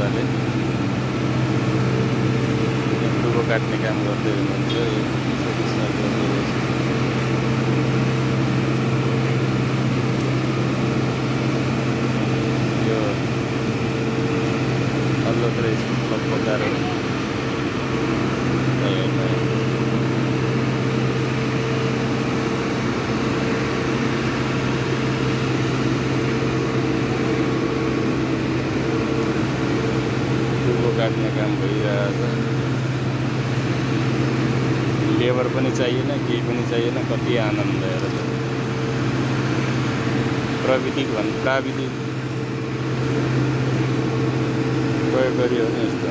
दादाले टुबो काट्ने काम गर्दै हुनुहुन्छ। यो अल्लोत्रे क्लब बजार हो। टुबो काट्ने काम भइरहेछ। लेबर पनि चाहिएन, केही पनि चाहिएन। कति आनन्द हेर त। प्राविधिक प्रयोग गरियो भने यस्तो